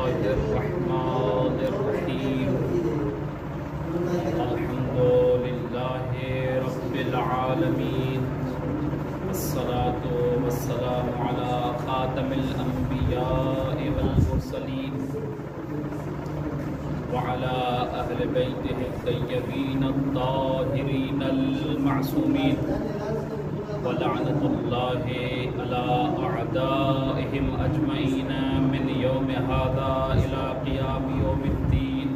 الله الرحمن الرحيم الحمد لله رب العالمين والصلاة والسلام على خاتم الأنبياء والمرسلين وعلى أهل بيته الطيبين الطاهرين المعصومين ولعنة الله على أعدائهم أجمعين من يوم هذا إلى قيام يوم الدين.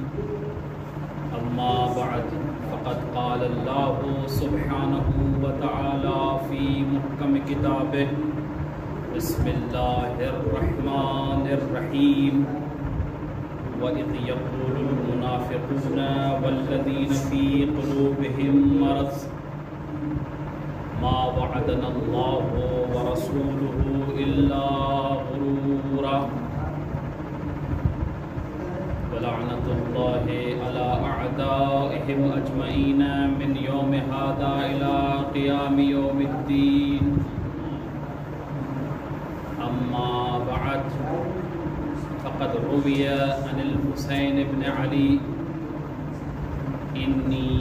أما بعد فقد قال الله سبحانه وتعالى في محكم كتابه بسم الله الرحمن الرحيم وَإِذْ يَقُولُ الْمُنَافِقُونَ وَالَّذِينَ فِي قُلُوبِهِم مَّرَضٌ مَّا وَعَدَنَا اللَّهُ وَرَسُولُهُ إِلَّا غُرُورًا وَلَعْنَةُ اللَّهِ عَلَى أَعْدَائِهِمْ أَجْمَعِينَ مِنْ يَوْمِ هَٰذَا إِلَى قِيَامِ يَوْمِ الدِّينِ. أما بعد فقد روي عن الحسين بن علي إني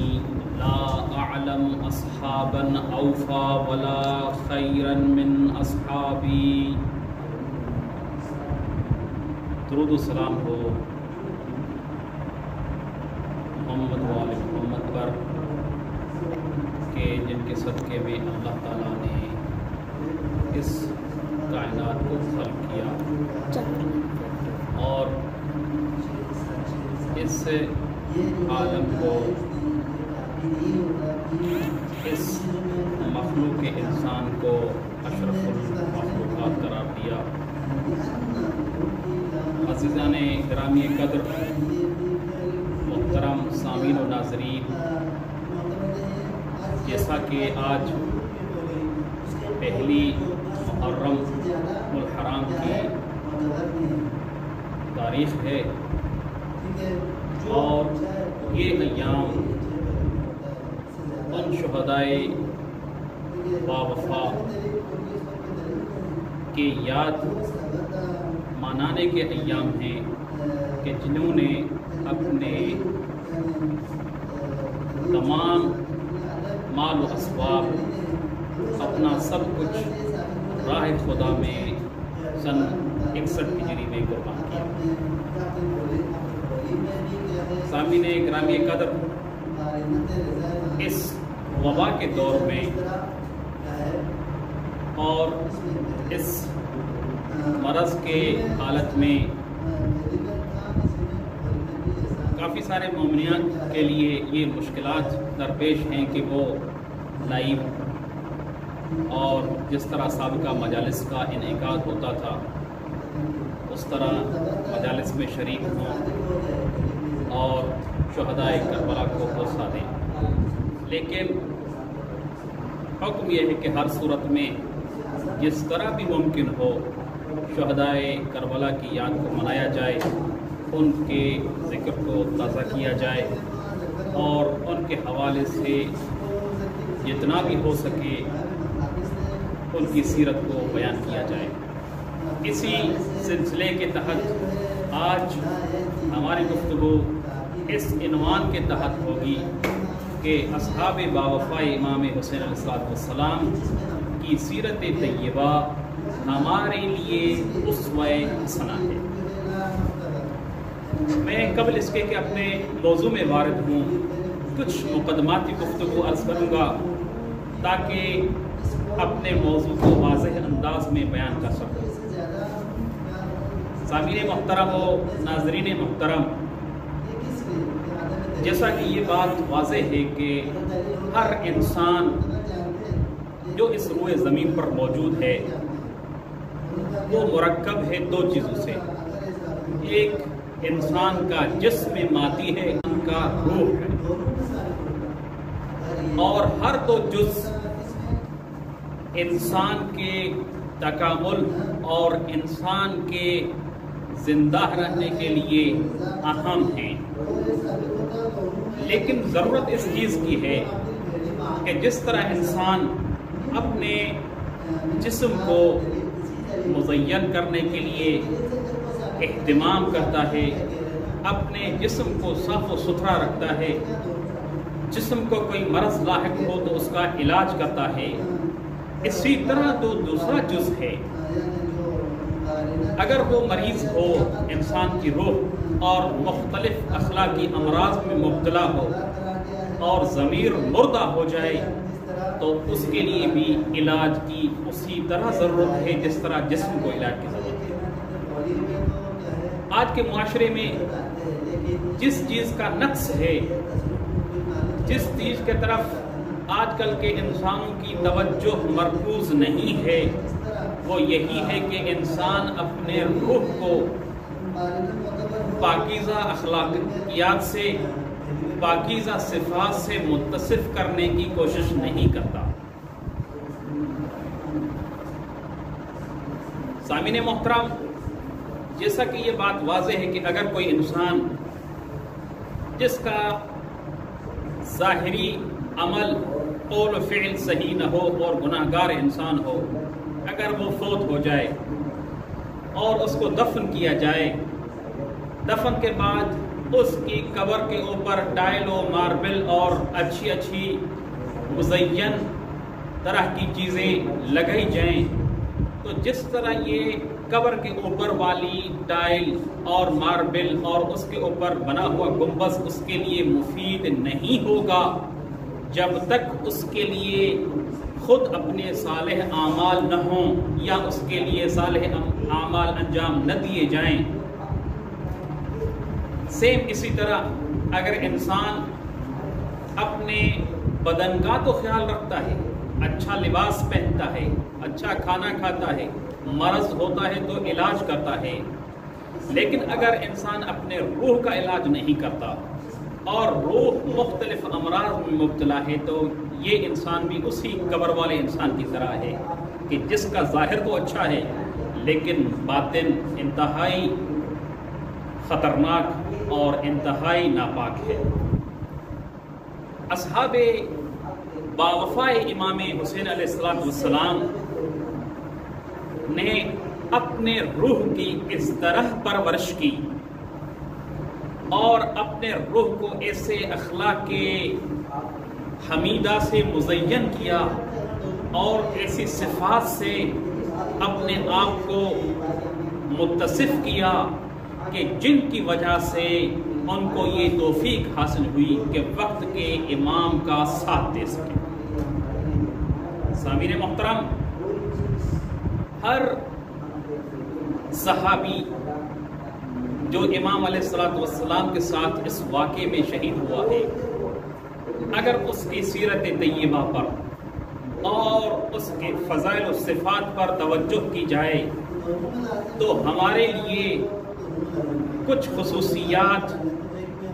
لا أعلم أصحابا أوفى ولا خيرا من أصحابي. درود و سلام ہو محمد وآل محمد پر کہ جن کے صدقے میں اللہ تعالیٰ نے اس کائنات کو خلق کیا اور اس عالم کو اس مخلوق انسان کو اشرف المخلوقات قرار دیا. عزیزان گرامی قدر، محترم سامعین و ناظرین، جیسا کہ آج پہلی محرم الحرام کی تاریخ ہے اور یہ ایام ان شہدائے باوفا کی یاد منانے کے ایام ہیں کہ جنہوں نے اپنے تمام مال و اسباب، اپنا سب کچھ راہ خدا میں سن 61 ہجری میں قربان کیا. سامعین گرامی قدر، اس وبا کے دور میں اور اس مرض کے حالت میں کافی سارے مومنین کے لیے یہ مشکلات درپیش ہیں کہ وہ لائیو اور جس طرح سابقہ مجالس کا انعقاد ہوتا تھا اس طرح مجالس میں شریک ہوں اور شہدائے کربلا کو حوصلہ دیں. لیکن حکم یہ ہے کہ ہر صورت میں جس طرح بھی ممکن ہو شہدائے کربلا کی یاد کو منایا جائے، ان کے ذکر کو تازہ کیا جائے اور ان کے حوالے سے جتنا بھی ہو سکے ان کی سیرت کو بیان کیا جائے. اسی سلسلے کے تحت آج ہماری گفتگو اس عنوان کے تحت ہوگی کہ اصحاب باوفا امام حسین علیہ السلام کی سیرت طیبہ ہمارے لیے اسوہ حسنہ ہے. میں قبل اس کے کہ اپنے موضوع میں وارد ہوں کچھ مقدماتی گفتگو عرض کروں گا تاکہ اپنے موضوع کو واضح انداز میں بیان کر سکوں. سامعین محترم و ناظرین محترم، جیسا کہ یہ بات واضح ہے کہ ہر انسان جو اس روئے زمین پر موجود ہے وہ مرکب ہے دو چیزوں سے. ایک انسان کا جسم مادی ہے، ان کا روح ہے، اور ہر دو جز انسان کے تکامل اور انسان کے زندہ رہنے کے لیے اہم ہیں. لیکن ضرورت اس چیز کی ہے کہ جس طرح انسان اپنے جسم کو مزین کرنے کے لیے اہتمام کرتا ہے، اپنے جسم کو صاف و ستھرا رکھتا ہے، جسم کو کوئی مرض لاحق ہو تو اس کا علاج کرتا ہے، اسی طرح تو دوسرا جز ہے، اگر وہ مریض ہو، انسان کی روح اور مختلف اخلاقی امراض میں مبتلا ہو اور ضمیر مردہ ہو جائے تو اس کے لیے بھی علاج کی اسی طرح ضرورت ہے جس طرح جسم کو علاج کی ضرورت ہے۔ آج کے معاشرے میں جس چیز کا نقص ہے، جس چیز کے طرف آج کل کے انسانوں کی توجہ مرکوز نہیں ہے، وہ یہی ہے کہ انسان اپنے روح کو پاکیزہ اخلاقیات سے، پاکیزہ صفات سے متصف کرنے کی کوشش نہیں کرتا۔ سامعین محترم، جیسا کہ یہ بات واضح ہے کہ اگر کوئی انسان جس کا ظاہری عمل قول و فعل صحیح نہ ہو اور گناہگار انسان ہو، اگر وہ فوت ہو جائے اور اس کو دفن کیا جائے، دفن کے بعد اس کی قبر کے اوپر ٹائل و ماربل اور اچھی اچھی مزین طرح کی چیزیں لگائی جائیں، تو جس طرح یہ قبر کے اوپر والی ٹائل اور ماربل اور اس کے اوپر بنا ہوا گنبد اس کے لیے مفید نہیں ہوگا جب تک اس کے لیے خود اپنے صالح اعمال نہ ہوں یا اس کے لیے صالح اعمال انجام نہ دیے جائیں۔ سیم اسی طرح اگر انسان اپنے بدن کا تو خیال رکھتا ہے، اچھا لباس پہنتا ہے، اچھا کھانا کھاتا ہے، مرض ہوتا ہے تو علاج کرتا ہے، لیکن اگر انسان اپنے روح کا علاج نہیں کرتا اور روح مختلف امراض میں مبتلا ہے تو یہ انسان بھی اسی قبر والے انسان کی طرح ہے کہ جس کا ظاہر تو اچھا ہے لیکن باطن انتہائی خطرناک اور انتہائی ناپاک ہے۔ اصحاب باوفائے امام حسین علیہ السلام نے اپنے روح کی اس طرح پرورش کی اور اپنے روح کو ایسے اخلاق حمیدہ سے مزین کیا اور ایسی صفات سے اپنے آپ کو متصف کیا کہ جن کی وجہ سے ان کو یہ توفیق حاصل ہوئی کہ وقت کے امام کا ساتھ دے سکے۔ سامعین محترم، ہر صحابی جو امام علیہ السلام کے ساتھ اس واقعے میں شہید ہوا ہے، اگر اس کی سیرت طیبہ پر اور اس کے فضائل و صفات پر توجہ کی جائے تو ہمارے لیے کچھ خصوصیات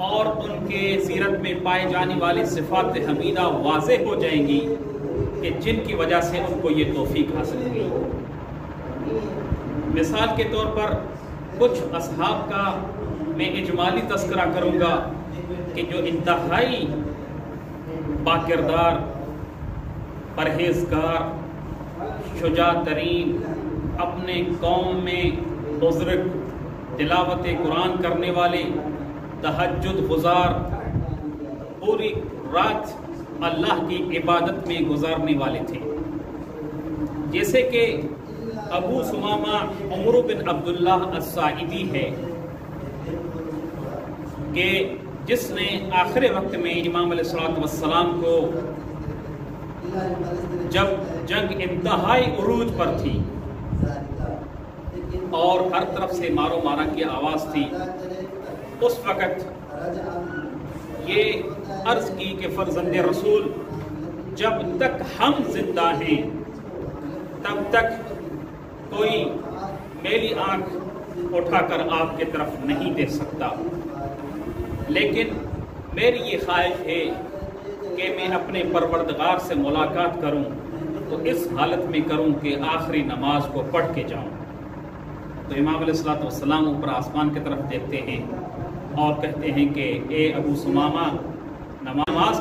اور ان کے سیرت میں پائے جانے والی صفات حمیدہ واضح ہو جائیں گی کہ جن کی وجہ سے ان کو یہ توفیق حاصل ہوئی۔ مثال کے طور پر کچھ اصحاب کا میں اجمالی تذکرہ کروں گا کہ جو انتہائی باکردار، پرہیزگار، شجاع ترین، اپنے قوم میں بزرگ، تلاوت قرآن کرنے والے، تہجد گزار، پوری رات اللہ کی عبادت میں گزارنے والے تھے، جیسے کہ ابو ثمامہ عمرو بن عبداللہ الساعدی ہے کہ جس نے آخر وقت میں امام علیہ السلام کو جب جنگ انتہائی عروج پر تھی اور ہر طرف سے مارو مارا کی آواز تھی، اس وقت یہ عرض کی کہ فرزند رسول، جب تک ہم زندہ ہیں تب تک کوئی میری آنکھ اٹھا کر آپ کی طرف نہیں دیکھ سکتا، لیکن میری یہ خواہش ہے کہ میں اپنے پروردگار سے ملاقات کروں تو اس حالت میں کروں کہ آخری نماز کو پڑھ کے جاؤں۔ تو امام علیہ السلام اوپر آسمان کی طرف دیکھتے ہیں اور کہتے ہیں کہ اے ابو ثمامہ، نماز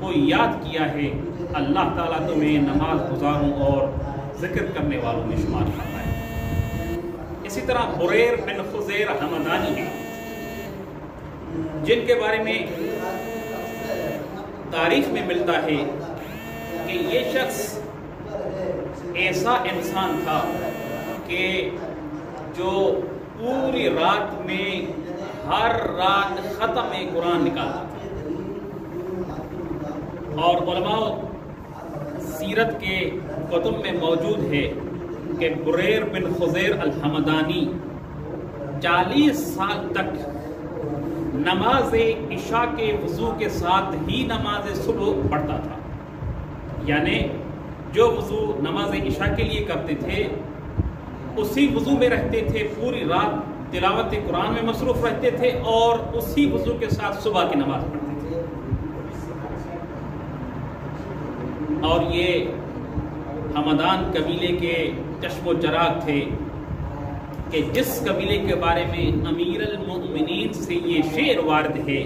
کو یاد کیا ہے، اللہ تعالیٰ تمہیں نماز گزاروں اور ذکر کرنے والوں میں شمار کرتا ہے۔ اسی طرح بریر بن خزیر حمدانی ہیں، جن کے بارے میں تاریخ میں ملتا ہے کہ یہ شخص ایسا انسان تھا کہ جو پوری رات میں ہر رات ختم قرآن نکالتا تھا، اور علماء سیرت کے کتب میں موجود ہے کہ بریر بن خزیر الحمدانی 40 سال تک نماز عشاء کے وضو کے ساتھ ہی نماز صبح پڑھتا تھا، یعنی جو وضو نماز عشاء کے لیے کرتے تھے اسی وضو میں رہتے تھے، پوری رات تلاوت قرآن میں مصروف رہتے تھے اور اسی وضو کے ساتھ صبح کی نماز پڑھتے تھے۔ اور یہ حمدان قبیلے کے چشم و چراغ تھے کہ جس قبیلے کے بارے میں امیر المؤمنین سے یہ شعر وارد ہے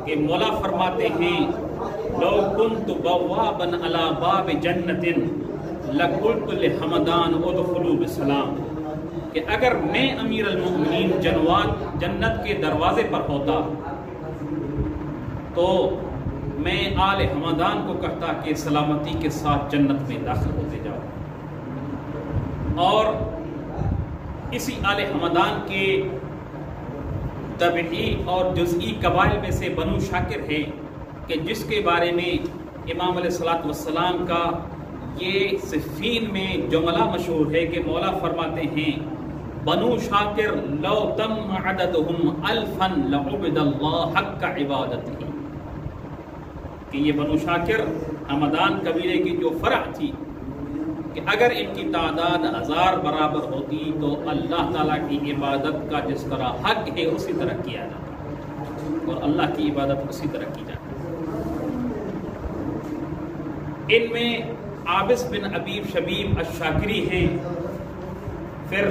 کہ مولا فرماتے ہیں لو کنت بوابا علی باب جنت لقلت لحمدان ادخلوا بسلام، کہ اگر میں امیر المؤمنین جنت کے دروازے پر ہوتا تو میں آل حمدان کو کہتا کہ سلامتی کے ساتھ جنت میں داخل ہوتے جاؤ۔ اور اسی آل حمدان کے طبعی اور جزئی قبائل میں سے بنو شاکر ہے کہ جس کے بارے میں امام علیہ الصلوۃ والسلام کا یہ صفین میں جملہ مشہور ہے کہ مولا فرماتے ہیں بنو شاکر لو تم عددهم الفا لعبد اللہ حق عبادتہ، کہ یہ بنو شاکر حمدان قبیلے کی جو فرع تھی کہ اگر ان کی تعداد 1000 برابر ہوتی تو اللہ تعالیٰ کی عبادت کا جس طرح حق ہے اسی طرح کیا جاتا، اور اللہ کی عبادت اسی طرح کی جاتی۔ ان میں عابس بن ابی شبیب الشاکری ہیں، پھر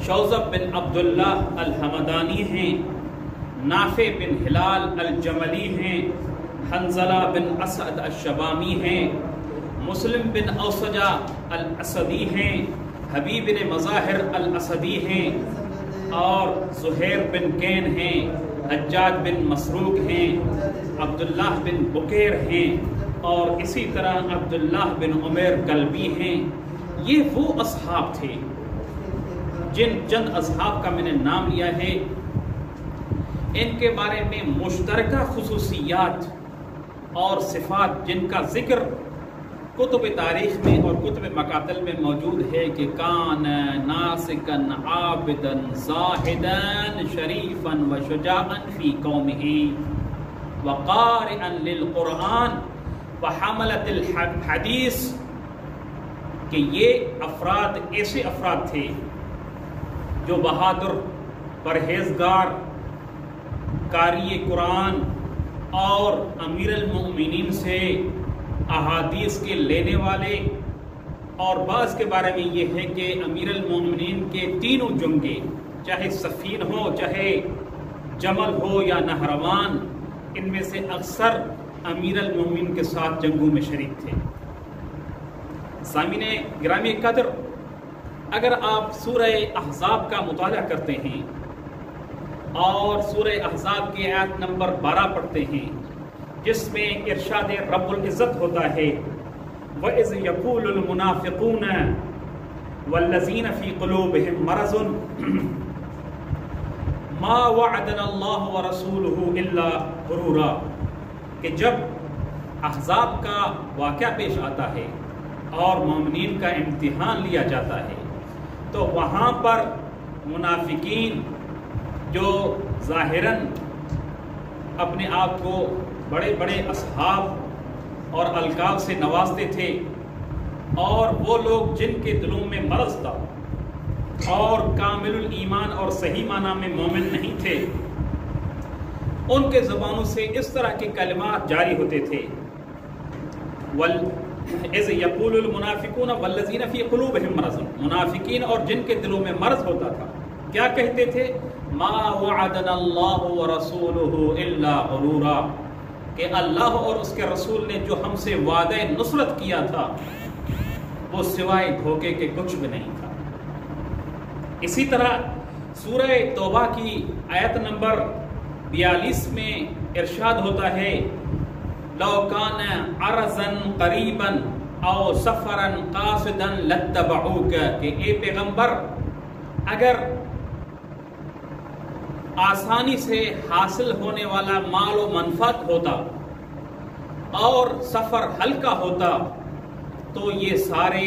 شوذب بن عبداللہ الحمدانی ہیں، نافع بن ہلال الجملی ہیں، حنظلہ بن اسعد الشبامی ہیں، مسلم بن اوسجہ الاسدی ہیں، حبیب بن مظاہر الاسدی ہیں، اور زہیر بن کین ہیں، حجاج بن مسروق ہیں، عبداللہ بن بکیر ہیں، اور اسی طرح عبداللہ بن عمیر کلبی ہیں۔ یہ وہ اصحاب تھے جن چند اصحاب کا میں نے نام لیا ہے، ان کے بارے میں مشترکہ خصوصیات اور صفات جن کا ذکر کتب تاریخ میں اور کتب مقاتل میں موجود ہے کہ کان ناسکن عابدن زاہدن شریفن و شجاعن فی قومہ وقارئن للقرآن وحملت الحدیث، کہ یہ افراد ایسے افراد تھے جو بہادر، پرہیزگار، قاری قرآن اور امیر المؤمنین سے احادیث کے لینے والے، اور بعض کے بارے میں یہ ہے کہ امیر المؤمنین کے تینوں جنگیں، چاہے صفین ہو، چاہے جمل ہو یا نہروان، ان میں سے اکثر امیر المؤمنین کے ساتھ جنگوں میں شریک تھے۔ سامعین گرامی قدر، اگر آپ سورہ احزاب کا مطالعہ کرتے ہیں اور سورہ احزاب کی آیت نمبر 12 پڑھتے ہیں جس میں ارشاد رب العزت ہوتا ہے وَإِذْ يَقُولُ الْمُنَافِقُونَ وَالَّذِينَ فِي قُلُوبِهِم مَرَضٌ مَا وَعَدَنَا اللَّهُ وَرَسُولُهُ إِلَّا غُرُورًا، کہ جب احزاب کا واقعہ پیش آتا ہے اور مومنین کا امتحان لیا جاتا ہے تو وہاں پر منافقین جو ظاہراً اپنے آپ کو بڑے بڑے اصحاب اور القاب سے نوازتے تھے، اور وہ لوگ جن کے دلوں میں مرض تھا اور کامل الایمان اور صحیح معنی میں مومن نہیں تھے، ان کے زبانوں سے اس طرح کے کلمات جاری ہوتے تھے اِذْ يَقُولُ الْمُنَافِقُونَ وَالَّذِينَ فِي قُلُوبِهِم مَرَضٌ، منافقین اور جن کے دلوں میں مرض ہوتا تھا کیا کہتے تھے؟ مَا وَعَدَنَا اللَّهُ وَرَسُولُهُ إِلَّا غُرُورًا، کہ اللہ اور اس کے رسول نے جو ہم سے وعدہ نصرت کیا تھا وہ سوائے دھوکے کے کچھ بھی نہیں تھا۔ اسی طرح سورہ توبہ کی آیت نمبر 42 میں ارشاد ہوتا ہے لو کان عرضا قریبا او سفرا قاصدا لاتبعوک، کہ اے پیغمبر اگر آسانی سے حاصل ہونے والا مال و منفعت ہوتا اور سفر ہلکا ہوتا تو یہ سارے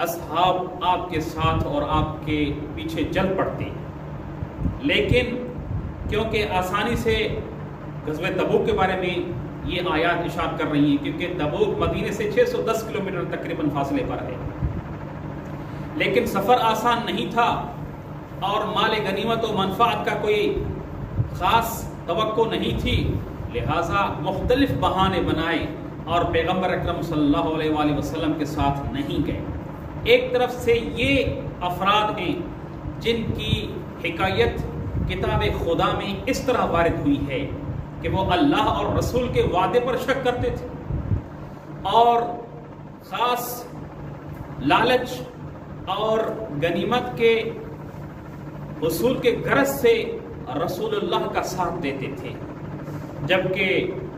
اصحاب آپ کے ساتھ اور آپ کے پیچھے چل پڑتے، لیکن کیونکہ آسانی سے غزوہ تبوک کے بارے میں یہ آیات ارشاد کر رہی ہیں، کیونکہ تبوک مدینے سے 610 کلومیٹر تقریباً فاصلے پر ہے، لیکن سفر آسان نہیں تھا اور مال غنیمت و منفعت کا کوئی خاص توقع نہیں تھی، لہٰذا مختلف بہانے بنائے اور پیغمبر اکرم صلی اللہ علیہ وآلہ وسلم کے ساتھ نہیں گئے۔ ایک طرف سے یہ افراد ہیں جن کی حکایت کتاب خدا میں اس طرح وارد ہوئی ہے کہ وہ اللہ اور رسول کے وعدے پر شک کرتے تھے اور خاص لالچ اور غنیمت کے حصول کے غرض سے رسول اللہ کا ساتھ دیتے تھے، جبکہ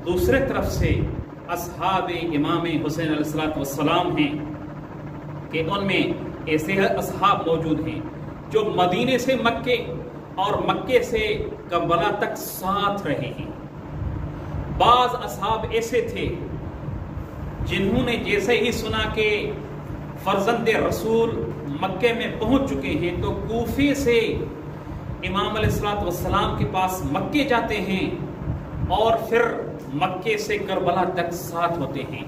دوسرے طرف سے اصحاب امام حسین علیہ السلام ہیں کہ ان میں ایسے اصحاب موجود ہیں جو مدینے سے مکے اور مکے سے کربلا تک ساتھ رہے ہیں۔ بعض اصحاب ایسے تھے جنہوں نے جیسے ہی سنا کہ فرزند رسول مکے میں پہنچ چکے ہیں تو کوفے سے امام علیہ السلام کے پاس مکے جاتے ہیں اور پھر مکے سے کربلا تک ساتھ ہوتے ہیں،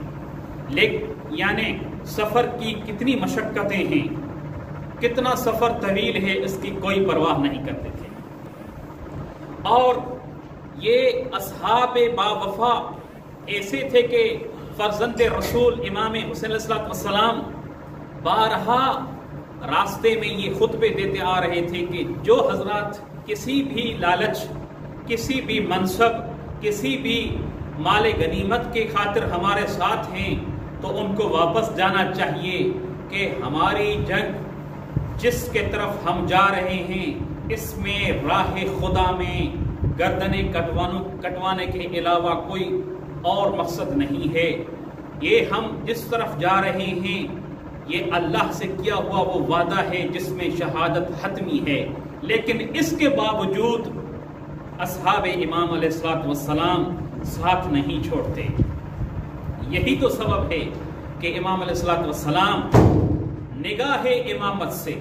لیکن یعنی سفر کی کتنی مشقتیں ہیں، کتنا سفر طویل ہے، اس کی کوئی پرواہ نہیں کرتے تھے۔ اور یہ اصحاب باوفا ایسے تھے کہ فرزند رسول امام حسین علیہ السلام بارہا راستے میں یہ خطبے دیتے آ رہے تھے کہ جو حضرات کسی بھی لالچ، کسی بھی منصب، کسی بھی مال غنیمت کے خاطر ہمارے ساتھ ہیں تو ان کو واپس جانا چاہیے، کہ ہماری جنگ جس کے طرف ہم جا رہے ہیں اس میں راہ خدا میں گردنیں کٹوانے کے علاوہ کوئی اور مقصد نہیں ہے۔ یہ ہم جس طرف جا رہے ہیں یہ اللہ سے کیا ہوا وہ وعدہ ہے جس میں شہادت حتمی ہے، لیکن اس کے باوجود اصحاب امام علیہ السلام ساتھ نہیں چھوڑتے۔ یہی تو سبب ہے کہ امام علیہ السلام نگاہ امامت سے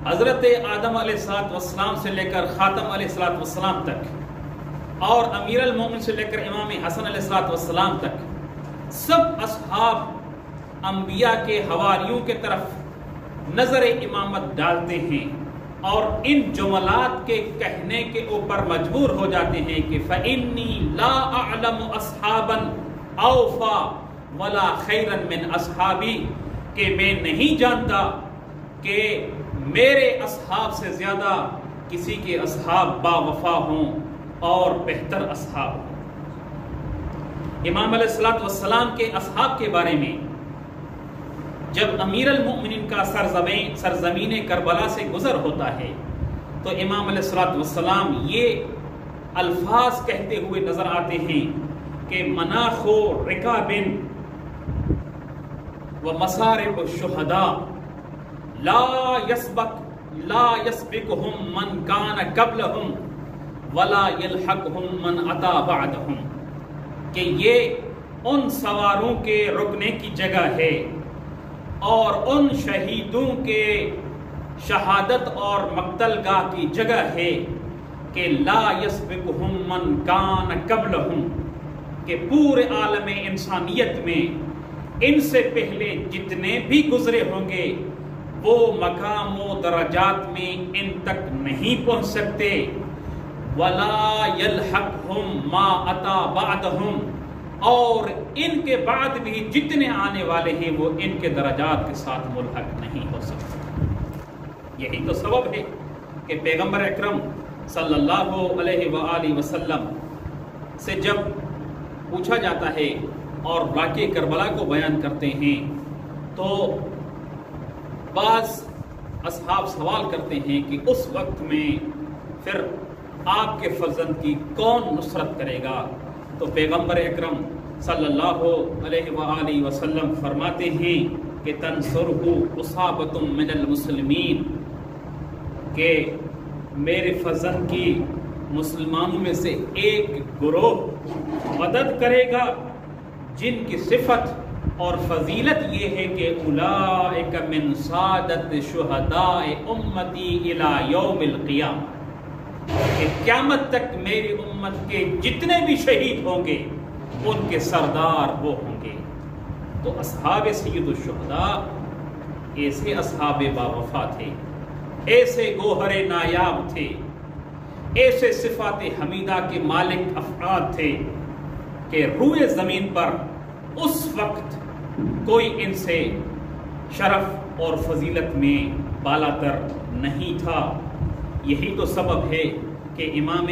حضرت آدم علیہ السلام سے لے کر خاتم علیہ السلام تک اور امیر المومن سے لے کر امام حسن علیہ السلام تک سب اصحاب انبیاء کے حواریوں کے طرف نظر امامت ڈالتے ہیں اور ان جملات کے کہنے کے اوپر مجبور ہو جاتے ہیں کہ فَإِنِّي لَا أَعْلَمُ أَصْحَابًا أَوْفَى وَلَا خَيْرًا مِّنْ أَصْحَابِي، کہ میں نہیں جانتا کہ میرے اصحاب سے زیادہ کسی کے اصحاب با وفا ہوں اور بہتر اصحاب ہوں۔ امام علیہ السلام کے اصحاب کے بارے میں جب امیر المؤمنین کا سرزمین کربلا سے گزر ہوتا ہے تو امام علیہ السلام یہ الفاظ کہتے ہوئے نظر آتے ہیں کہ مناخ رکاب و مسارب الشہداء لا يسبقهم من کان قبلهم ولا يلحقهم من اتا بعدهم، کہ یہ ان سواروں کے رکنے کی جگہ ہے اور ان شہیدوں کے شہادت اور مقتل گاہ کی جگہ ہے کہ لا یسبقہم من کان قبلہم، کہ پورے عالم انسانیت میں ان سے پہلے جتنے بھی گزرے ہوں گے وہ مقام و درجات میں ان تک نہیں پہنچ سکتے، ولا یلحقہم ما اتا بعدہم، اور ان کے بعد بھی جتنے آنے والے ہیں وہ ان کے درجات کے ساتھ ملحق نہیں ہو سکتے۔ یہی تو سبب ہے کہ پیغمبر اکرم صلی اللہ علیہ وآلہ وسلم سے جب پوچھا جاتا ہے اور واقعہ کربلا کو بیان کرتے ہیں تو بعض اصحاب سوال کرتے ہیں کہ اس وقت میں پھر آپ کے فرزند کی کون نصرت کرے گا؟ تو پیغمبر اکرم صلی اللہ علیہ وآلہ وسلم فرماتے ہیں کہ تنصرہ اصابۃ من المسلمین، کہ میرے فرزند کی مسلمانوں میں سے ایک گروہ مدد کرے گا جن کی صفت اور فضیلت یہ ہے کہ اولئک من سعادت شہداء امتی الی یوم القیامہ، کہ قیامت تک میری امت کے جتنے بھی شہید ہوں گے ان کے سردار وہ ہوں گے۔ تو اصحاب سید الشہداء ایسے اصحاب باوفا تھے، ایسے گوہر نایاب تھے، ایسے صفات حمیدہ کے مالک افراد تھے کہ روئے زمین پر اس وقت کوئی ان سے شرف اور فضیلت میں بالاتر نہیں تھا۔ یہی تو سبب ہے کہ امام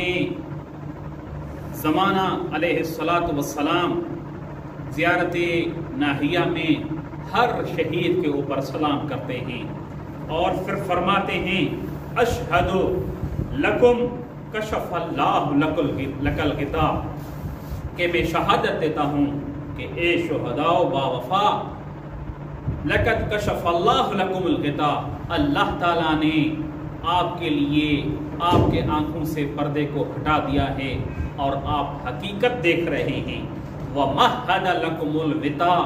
زمانہ علیہ الصلاۃ والسلام زیارت ناحیہ میں ہر شہید کے اوپر سلام کرتے ہیں اور پھر فرماتے ہیں اشہد لکم کشف اللہ لک الغطاء، کہ میں شہادت دیتا ہوں کہ اے شہداء باوفا لقد کشف اللہ لکم الغطاء، اللہ تعالیٰ نے آپ کے لیے آپ کے آنکھوں سے پردے کو ہٹا دیا ہے اور آپ حقیقت دیکھ رہے ہیں۔ وَمَهَّدَ لَكُمُ الْوِطَاءَ،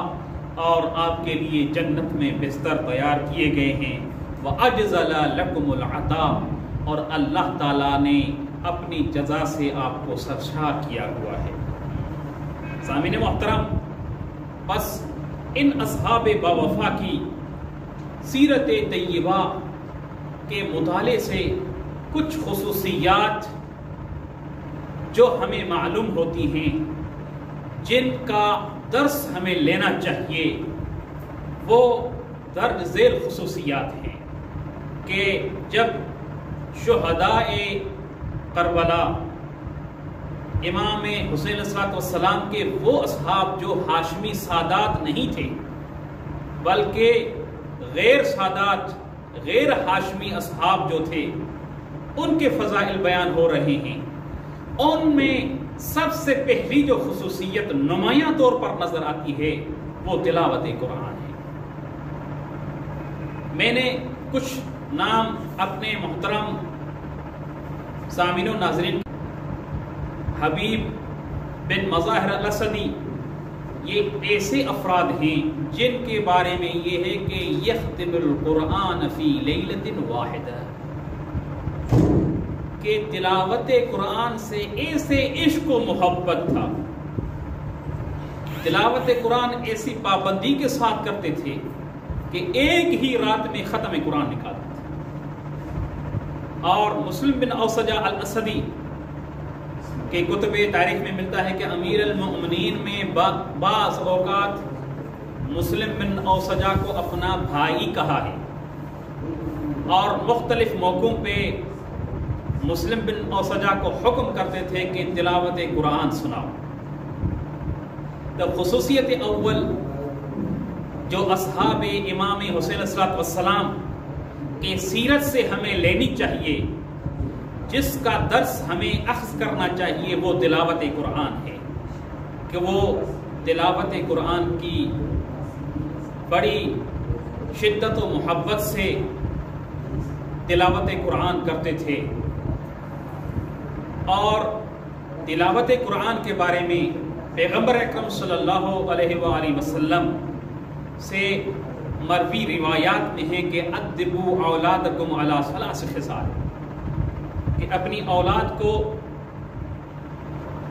اور آپ کے لیے جنت میں بستر تیار کیے گئے ہیں۔ وَأَجْزَلَ لَكُمُ الْعَطَاءَ، اور اللہ تعالیٰ نے اپنی جزا سے آپ کو سرشار کیا ہوا ہے۔ سامعین محترم، بس ان اصحاب باوفا کی سیرت طیبہ کے مطالعے سے کچھ خصوصیات جو ہمیں معلوم ہوتی ہیں، جن کا درس ہمیں لینا چاہیے، وہ درج ذیل خصوصیات ہیں کہ جب شہداء کربلا امام حسین علیہ السلام کے وہ اصحاب جو ہاشمی سادات نہیں تھے بلکہ غیر سادات غیر ہاشمی اصحاب جو تھے، ان کے فضائل بیان ہو رہے ہیں، ان میں سب سے پہلی جو خصوصیت نمایاں طور پر نظر آتی ہے وہ تلاوت قرآن ہے۔ میں نے کچھ نام اپنے محترم سامعین و ناظرین، حبیب بن مظاہر الاسدی، یہ ایسے افراد ہیں جن کے بارے میں یہ ہے کہ یختم القرآن فی لیلۃ واحدہ، کہ تلاوت قرآن سے ایسے عشق و محبت تھا، تلاوت قرآن ایسی پابندی کے ساتھ کرتے تھے کہ ایک ہی رات میں ختم قرآن نکالتے تھے۔ اور مسلم بن اوسجہ الاسدی کہ کتب تاریخ میں ملتا ہے کہ امیر المؤمنین میں بعض اوقات مسلم بن اوسجہ کو اپنا بھائی کہا ہے، اور مختلف موقعوں پہ مسلم بن اوسجہ کو حکم کرتے تھے کہ تلاوت قرآن سناؤ۔ تو خصوصیت اول جو اصحاب امام حسین علیہ السلام کی سیرت سے ہمیں لینی چاہیے، جس کا درس ہمیں اخذ کرنا چاہیے، وہ تلاوت قرآن ہے، کہ وہ تلاوت قرآن کی بڑی شدت و محبت سے تلاوت قرآن کرتے تھے۔ اور تلاوت قرآن کے بارے میں پیغمبر اکرم صلی اللہ علیہ وآلہ وسلم سے مروی روایات میں ہے کہ ادبوا اولادکم علی ثلاث خصال، کہ اپنی اولاد کو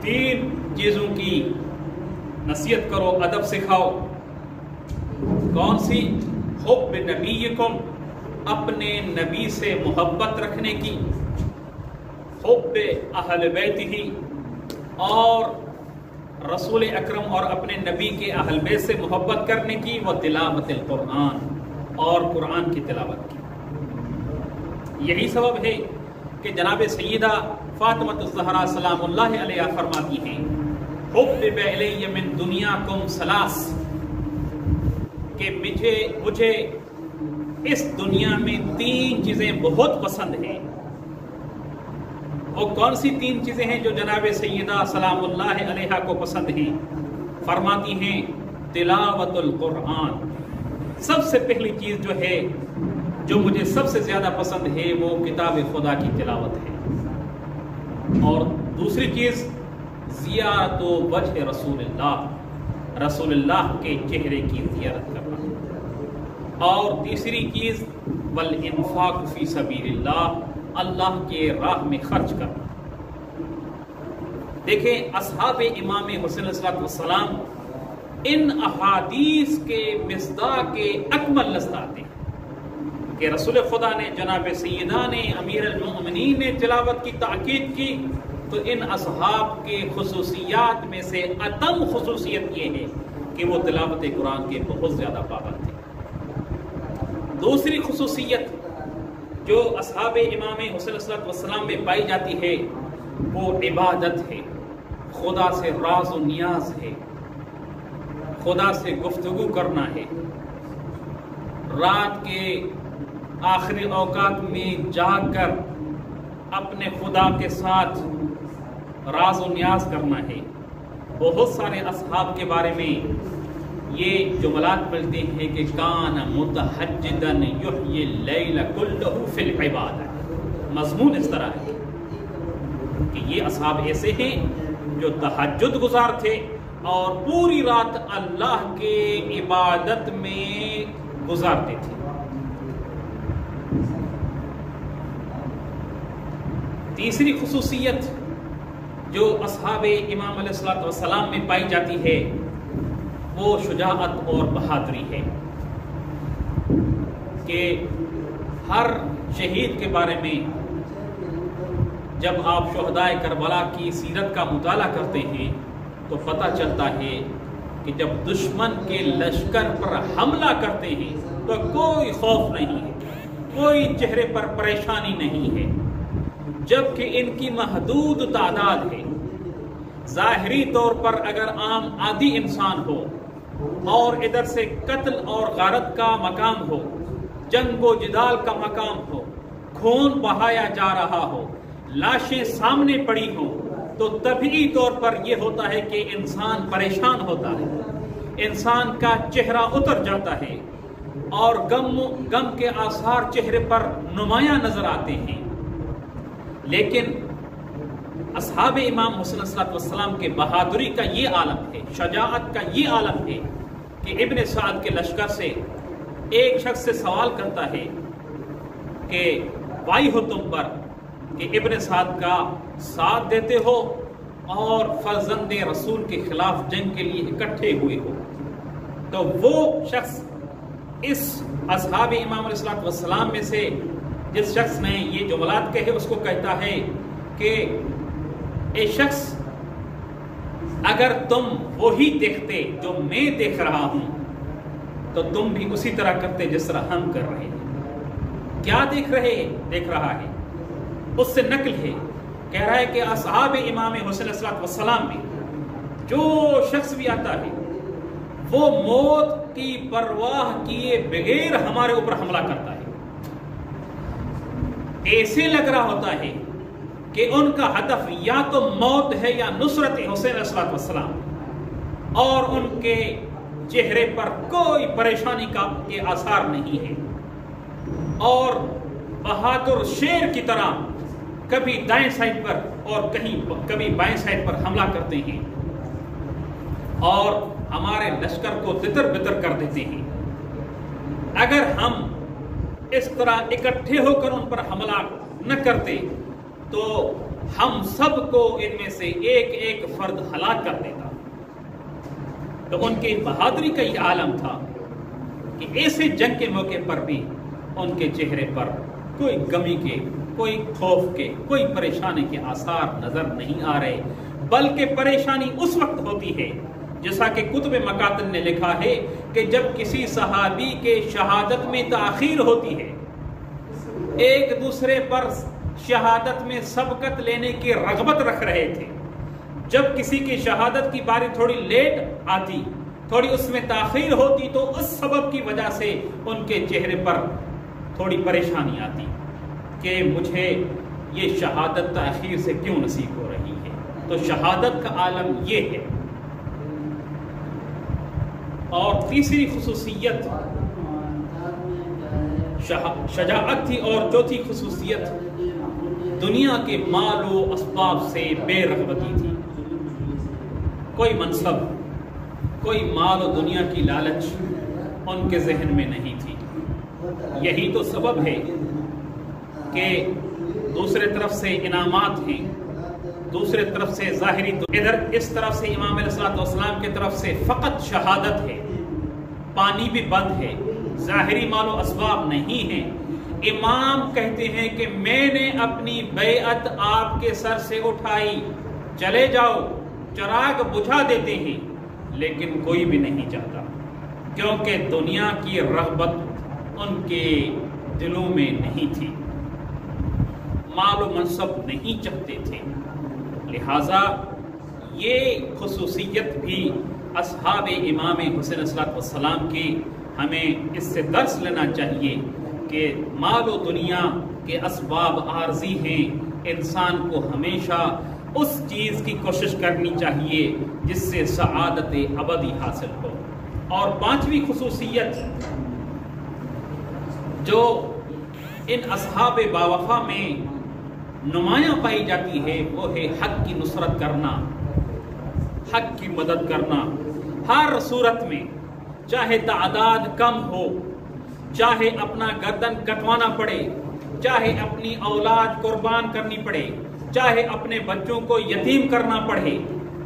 3 چیزوں کی نصیحت کرو، ادب سکھاؤ۔ کون سی؟ حب نبیکم، اپنے نبی سے محبت رکھنے کی، حب اہل بیتہ، اور رسول اکرم اور اپنے نبی کے اہل بیت سے محبت کرنے کی، وہ تلاوت القرآن، اور قرآن کی تلاوت کی۔ یہی سبب ہے کہ جناب سیدہ فاطمہ الزہرا سلام اللہ علیہا فرماتی ہیں حبب الی من دنیاکم ثلاث، کہ مجھے اس دنیا میں 3 چیزیں بہت پسند ہیں۔ وہ کون سی 3 چیزیں ہیں جو جناب سیدہ سلام اللہ علیہا کو پسند ہیں؟ فرماتی ہیں تلاوت القرآن۔ سب سے پہلی چیز جو ہے جو مجھے سب سے زیادہ پسند ہے وہ کتاب خدا کی تلاوت ہے، اور دوسری چیز زیارت وجہ رسول اللہ کے چہرے کی زیارت کرنا، اور تیسری چیز والانفاق فی سبیل اللہ کے راہ میں خرچ کرنا۔ دیکھیں اصحاب امام حسین علیہ السلام ان احادیث کے مصداق کے اکمل لذات ہیں کہ رسول خدا نے جناب سیدہ نے امیر المؤمنین نے تلاوت کی تاکید کی، تو ان اصحاب کے خصوصیات میں سے اتم خصوصیت یہ ہے کہ وہ تلاوت قرآن کے بہت زیادہ پابند تھے۔ دوسری خصوصیت جو اصحاب امام حسین علیہ السلام میں پائی جاتی ہے وہ عبادت ہے، خدا سے راز و نیاز ہے، خدا سے گفتگو کرنا ہے، رات کے آخری اوقات میں جاگ کر اپنے خدا کے ساتھ راز و نیاز کرنا ہے۔ بہت سارے اصحاب کے بارے میں یہ جملات ملتے ہیں کہ کان متہجدا یحیی اللیل کلہ فی العبادہ۔ مضمون اس طرح ہے کہ یہ اصحاب ایسے ہیں جو تہجد گزار تھے اور پوری رات اللہ کے عبادت میں گزارتے تھے۔ تیسری خصوصیت جو اصحاب امام علیہ السلام میں پائی جاتی ہے وہ شجاعت اور بہادری ہے کہ ہر شہید کے بارے میں جب آپ شہدائے کربلا کی سیرت کا مطالعہ کرتے ہیں تو پتہ چلتا ہے کہ جب دشمن کے لشکر پر حملہ کرتے ہیں تو کوئی خوف نہیں ہے، کوئی چہرے پر پریشانی نہیں ہے، جبکہ ان کی محدود تعداد ہے۔ ظاہری طور پر اگر عام عادی انسان ہو اور ادھر سے قتل اور غارت کا مقام ہو، جنگ و جدال کا مقام ہو، خون بہایا جا رہا ہو، لاشیں سامنے پڑی ہوں، تو طبیعی طور پر یہ ہوتا ہے کہ انسان پریشان ہوتا ہے، انسان کا چہرہ اتر جاتا ہے اور غم کے آثار چہرے پر نمایاں نظر آتے ہیں۔ لیکن اصحاب امام حسین علیہ السلام کے بہادری کا یہ عالم ہے، شجاعت کا یہ عالم ہے کہ ابن سعد کے لشکر سے ایک شخص سے سوال کرتا ہے کہ وائی ہو تم پر کہ ابن سعد کا ساتھ دیتے ہو اور فرزند رسول کے خلاف جنگ کے لیے اکٹھے ہوئے ہو؟ تو وہ شخص اس اصحاب امام علیہ السلام میں سے جس شخص نے یہ جملات کہے اس کو کہتا ہے کہ اے شخص، اگر تم وہی دیکھتے جو میں دیکھ رہا ہوں تو تم بھی اسی طرح کرتے جس طرح ہم کر رہے ہیں۔ کیا دیکھ رہا ہے؟ اس سے نقل ہے، کہہ رہا ہے کہ اصحاب امام حسین علیہ السلام میں جو شخص بھی آتا ہے وہ موت کی پرواہ کیے بغیر ہمارے اوپر حملہ کرتا ہے۔ ایسے لگ رہا ہوتا ہے کہ ان کا ہدف یا تو موت ہے یا نصرت حسین علیہ السلام، اور ان کے چہرے پر کوئی پریشانی کے آثار نہیں ہے، اور بہادر شیر کی طرح کبھی دائیں سائڈ پر اور کبھی بائیں سائڈ پر حملہ کرتے ہیں اور ہمارے لشکر کو تتر بتر کر دیتے ہیں۔ اگر ہم اس طرح اکٹھے ہو کر ان پر حملہ نہ کرتے تو ہم سب کو ان میں سے ایک ایک فرد ہلاک کر دیتا۔ تو ان کی بہادری کا یہ عالم تھا کہ ایسے جنگ کے موقع پر بھی ان کے چہرے پر کوئی غمی کے، کوئی خوف کے، کوئی پریشانی کے آثار نظر نہیں آ رہے، بلکہ پریشانی اس وقت ہوتی ہے جیسا کہ کتب مقاتل نے لکھا ہے کہ جب کسی صحابی کے شہادت میں تاخیر ہوتی ہے، ایک دوسرے پر شہادت میں سبقت لینے کی رغبت رکھ رہے تھے، جب کسی کی شہادت کی باری تھوڑی لیٹ آتی، تھوڑی اس میں تاخیر ہوتی، تو اس سبب کی وجہ سے ان کے چہرے پر تھوڑی پریشانی آتی کہ مجھے یہ شہادت تاخیر سے کیوں نصیب ہو رہی ہے. تو شہادت کا عالم یہ ہے. اور تیسری خصوصیت شجاعت تھی، اور چوتھی خصوصیت دنیا کے مال و اسباب سے بے رغبتی تھی. کوئی منصب، کوئی مال و دنیا کی لالچ ان کے ذہن میں نہیں تھی. یہی تو سبب ہے کہ دوسرے طرف سے انعامات ہیں، دوسرے طرف سے ظاہری، ادھر اس طرف سے امام علیہ السلام کی طرف سے فقط شہادت ہے، پانی بھی بند ہے، ظاہری مال و اسباب نہیں ہیں. امام کہتے ہیں کہ میں نے اپنی بیعت آپ کے سر سے اٹھائی، چلے جاؤ، چراغ بجھا دیتے ہیں، لیکن کوئی بھی نہیں چاہتا، کیونکہ دنیا کی رغبت ان کے دلوں میں نہیں تھی، مال و منصب نہیں چاہتے تھے. لہٰذا یہ خصوصیت بھی اصحاب امام حسین علیہ السلام کی ہمیں اس سے درس لینا چاہیے کہ مال و دنیا کے اسباب عارضی ہیں. انسان کو ہمیشہ اس چیز کی کوشش کرنی چاہیے جس سے سعادت ابدی حاصل ہو. اور پانچویں خصوصیت جو ان اصحاب باوفا میں نمایاں پائی جاتی ہے وہ ہے حق کی نصرت کرنا، حق کی مدد کرنا ہر صورت میں، چاہے تعداد کم ہو، چاہے اپنا گردن کٹوانا پڑے، چاہے اپنی اولاد قربان کرنی پڑے، چاہے اپنے بچوں کو یتیم کرنا پڑے،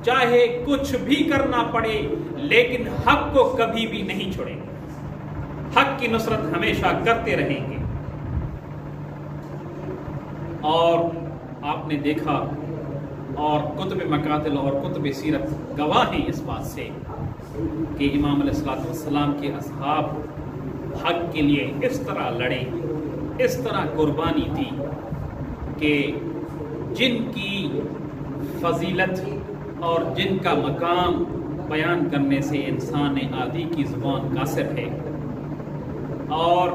چاہے کچھ بھی کرنا پڑے، لیکن حق کو کبھی بھی نہیں چھوڑیں گے، حق کی نصرت ہمیشہ کرتے رہیں گے. اور آپ نے دیکھا، اور کتب مقاتل اور کتب سیرت گواہ ہیں اس بات سے کہ امام علیہ السلام کے اصحاب حق کے لیے اس طرح لڑے، اس طرح قربانی دی کہ جن کی فضیلت اور جن کا مقام بیان کرنے سے انسان عادی کی زبان قاصر ہے اور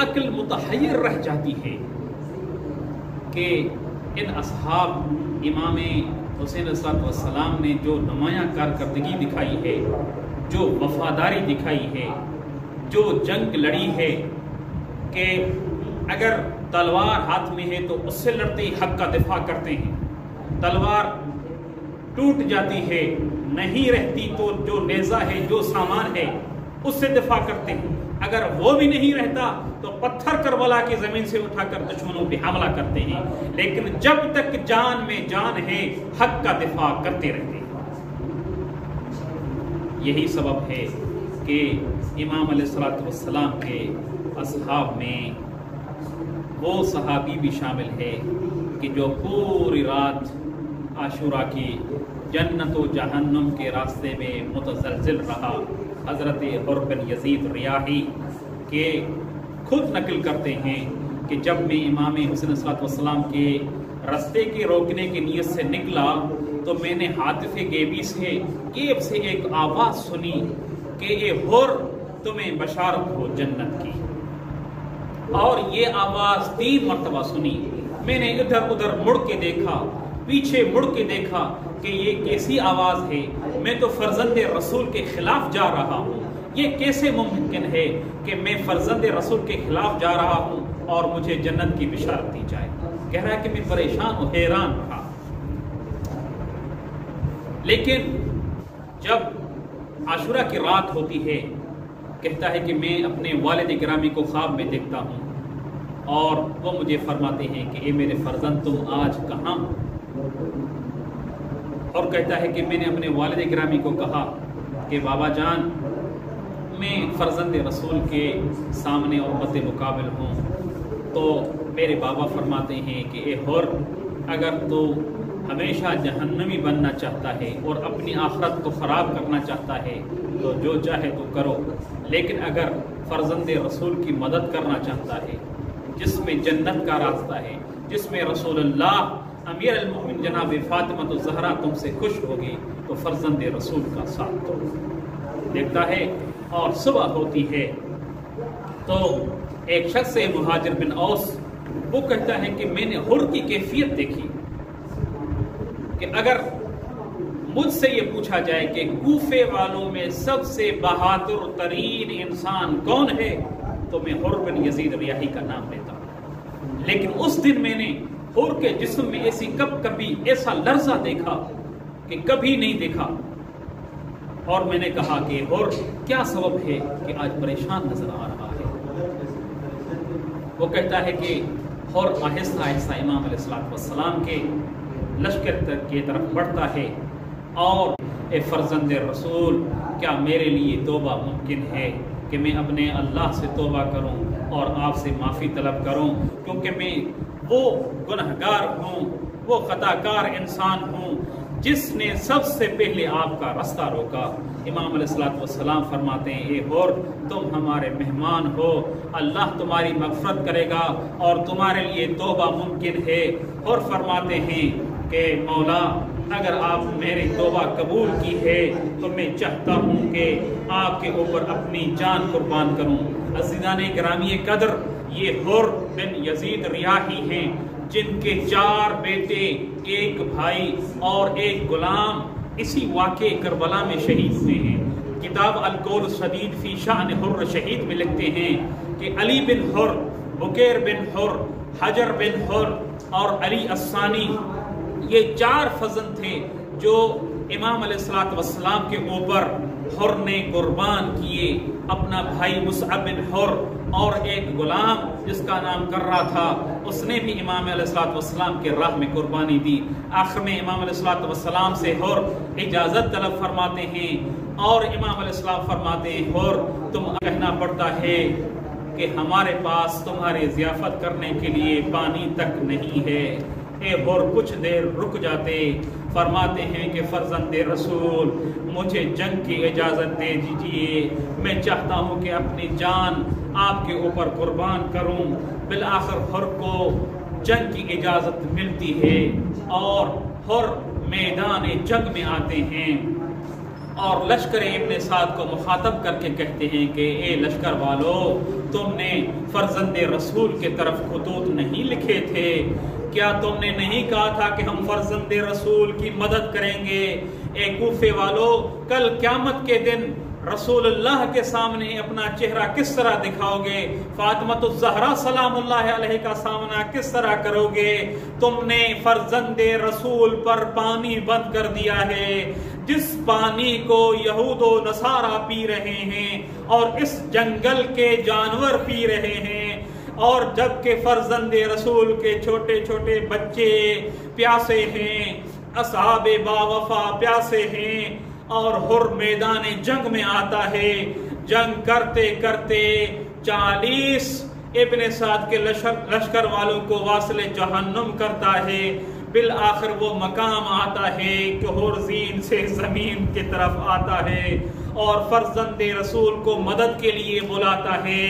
عقل متحیر رہ جاتی ہے کہ ان اصحاب امام حسین علیہ السلام نے جو نمایاں کارکردگی دکھائی ہے، جو وفاداری دکھائی ہے، جو جنگ لڑی ہے کہ اگر تلوار ہاتھ میں ہے تو اس سے لڑتے حق کا دفاع کرتے ہیں، تلوار ٹوٹ جاتی ہے، نہیں رہتی تو جو نیزہ ہے، جو سامان ہے، اس سے دفاع کرتے ہیں، اگر وہ بھی نہیں رہتا تو پتھر کربلا کی زمین سے اٹھا کر دشمنوں پہ حملہ کرتے ہیں، لیکن جب تک جان میں جان ہے حق کا دفاع کرتے رہتے ہیں. یہی سبب ہے کہ امام علیہ السلام کے اصحاب میں وہ صحابی بھی شامل ہے کہ جو پوری رات عاشورہ کی جنت و جہنم کے راستے میں متزلزل رہا. حضرت حر بن یزید ریاحی کے خود نقل کرتے ہیں کہ جب میں امام حسین علیہ السلام کے راستے کے روکنے کی نیت سے نکلا تو میں نے ہاتف غیب سے ایک آواز سنی کہ اے حر تمہیں بشارت ہو جنت کی. اور یہ آواز 3 مرتبہ سنی. میں نے ادھر ادھر مڑ کے دیکھا، پیچھے مڑ کے دیکھا کہ یہ کیسی آواز ہے، میں تو فرزند رسول کے خلاف جا رہا ہوں، یہ کیسے ممکن ہے کہ میں فرزند رسول کے خلاف جا رہا ہوں اور مجھے جنت کی بشارت دی جائے. کہہ رہا ہے کہ میں پریشان و حیران رہا. لیکن جب عاشورہ کی رات ہوتی ہے کہتا ہے کہ میں اپنے والد گرامی کو خواب میں دیکھتا ہوں اور وہ مجھے فرماتے ہیں کہ اے میرے فرزند تم آج کہاں؟ اور کہتا ہے کہ میں نے اپنے والد گرامی کو کہا کہ بابا جان میں فرزند رسول کے سامنے اور مد مقابل ہوں. تو میرے بابا فرماتے ہیں کہ اے حر اگر تو ہمیشہ جہنمی بننا چاہتا ہے اور اپنی آخرت کو خراب کرنا چاہتا ہے تو جو چاہے تو کرو، لیکن اگر فرزند رسول کی مدد کرنا چاہتا ہے جس میں جنت کا راستہ ہے، جس میں رسول اللہ امیر المومن جناب فاطمہ الزہرا تم سے خوش ہوگی تو فرزند رسول کا ساتھ دو. دیکھتا ہے اور صبح ہوتی ہے تو ایک شخص ہے مہاجر بن اوس، وہ کہتا ہے کہ میں نے حر کی کیفیت دیکھی کہ اگر مجھ سے یہ پوچھا جائے کہ کوفے والوں میں سب سے بہادر ترین انسان کون ہے تو میں حر بن یزید ریاحی کا نام لیتا ہوں، لیکن اس دن میں نے حر کے جسم میں کبھی ایسا لرزہ دیکھا کہ کبھی نہیں دیکھا، اور میں نے کہا کہ حر کیا سبب ہے کہ آج پریشان نظر آ رہا ہے؟ وہ کہتا ہے کہ حر آہستہ آہستہ امام علیہ السلام کے لشکر کی طرف بڑھتا ہے، اور اے فرزند رسول، کیا میرے لیے توبہ ممکن ہے کہ میں اپنے اللہ سے توبہ کروں اور آپ سے معافی طلب کروں، کیونکہ میں وہ گنہگار ہوں، وہ خطا کار انسان ہوں جس نے سب سے پہلے آپ کا رستہ روکا۔ امام علیہ السلام فرماتے ہیں، اے حر تم ہمارے مہمان ہو، اللہ تمہاری مغفرت کرے گا اور تمہارے لیے توبہ ممکن ہے۔ حر فرماتے ہیں کہ مولا، اگر آپ میری توبہ قبول کی ہے تو میں چاہتا ہوں کہ آپ کے اوپر اپنی جان قربان کروں۔ عزیزان گرامی قدر، یہ حر بن یزید ریاحی ہیں جن کے 4 بیٹے، 1 بھائی اور 1 غلام اسی واقع کربلا میں شہید ہوئے ہیں۔ کتاب القول الشدید فی شأن حر شہید میں لکھتے ہیں کہ علی بن حر، بکیر بن حر، حجر بن حر اور علی الثانی، یہ 4 فرزند تھے جو امام علیہ السلام کے اوپر حر نے قربان کیے۔ اپنا بھائی مصعب بن حر اور 1 غلام جس کا نام کررا تھا، اس نے بھی امام علیہ السلام کے راہ میں قربانی دی۔ آخر میں امام علیہ السلام سے حر اجازت طلب فرماتے ہیں، اور امام علیہ السلام فرماتے ہیں، حر تم کہنا پڑتا ہے کہ ہمارے پاس تمہاری ضیافت کرنے کے لیے پانی تک نہیں ہے۔ اے حر کچھ دیر رک جاتے۔ فرماتے ہیں کہ فرزند رسول، مجھے جنگ کی اجازت دے دیجئے، میں چاہتا ہوں کہ اپنی جان آپ کے اوپر قربان کروں۔ بالآخر حر کو جنگ کی اجازت ملتی ہے اور حر میدان جنگ میں آتے ہیں، اور لشکر ابن سعد کو مخاطب کر کے کہتے ہیں کہ اے لشکر والو، تم نے فرزند رسول کے طرف خطوط نہیں لکھے تھے؟ کیا تم نے نہیں کہا تھا کہ ہم فرزند رسول کی مدد کریں گے؟ اے کوفے والو، کل قیامت کے دن رسول اللہ کے سامنے اپنا چہرہ کس طرح دکھاؤ گے؟ فاطمہ الزہرا سلام اللہ علیہ کا سامنا کس طرح کرو گے؟ تم نے فرزند رسول پر پانی بند کر دیا ہے، جس پانی کو یہود و نصارہ پی رہے ہیں اور اس جنگل کے جانور پی رہے ہیں، اور جبکہ فرزند رسول کے چھوٹے چھوٹے بچے پیاسے ہیں، اصحاب باوفا پیاسے ہیں، اور حر میدان جنگ میں آتا ہے۔ جنگ کرتے کرتے 40 ابن سعد کے لشکر والوں کو واصل جہنم کرتا ہے۔ بالآخر وہ مقام آتا ہے کہ حر زین سے زمین کی طرف آتا ہے اور فرزند رسول کو مدد کے لیے بلاتا ہے۔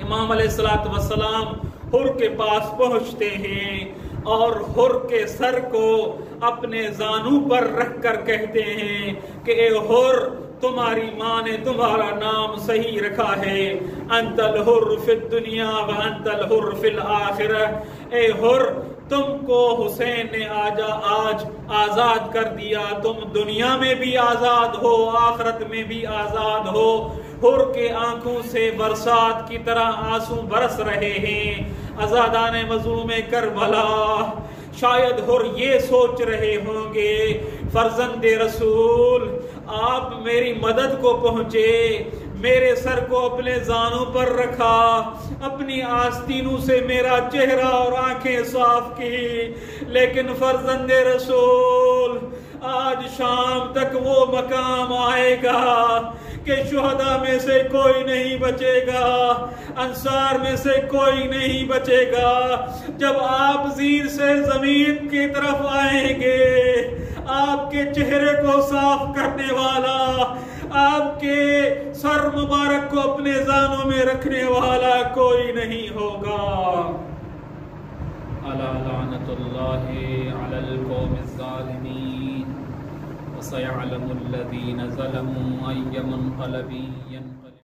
امام علیہ السلام حر کے پاس پہنچتے ہیں اور حر کے سر کو اپنے زانو پر رکھ کر کہتے ہیں کہ اے حر، تمہاری ماں نے تمہارا نام صحیح رکھا ہے، انت الحر فی الدنیا وانت الحر فی الآخرہ۔ اے حر، تم کو حسین نے آج آزاد کر دیا، تم دنیا میں بھی آزاد ہو، آخرت میں بھی آزاد ہو۔ حر کے آنکھوں سے برسات کی طرح آنسو برس رہے ہیں۔ آزادان مظلوم کربلا، شاید حر یہ سوچ رہے ہوں گے، فرزند رسول آپ میری مدد کو پہنچے، میرے سر کو اپنے زانوں پر رکھا، اپنی آستینوں سے میرا چہرہ اور آنکھیں صاف کی، لیکن فرزند رسول آج شام تک وہ مقام آئے گا کہ شہداء میں سے کوئی نہیں بچے گا، انصار میں سے کوئی نہیں بچے گا۔ جب آپ زیر سے زمین کی طرف آئیں گے، آپ کے چہرے کو صاف کرنے والا، آپ کے سر مبارک کو اپنے زانوں میں رکھنے والا کوئی نہیں ہوگا۔ الا لعنت اللہ علی القوم الظالمین، وسيعلم الذين ظلموا أي منقلب ينقلبون۔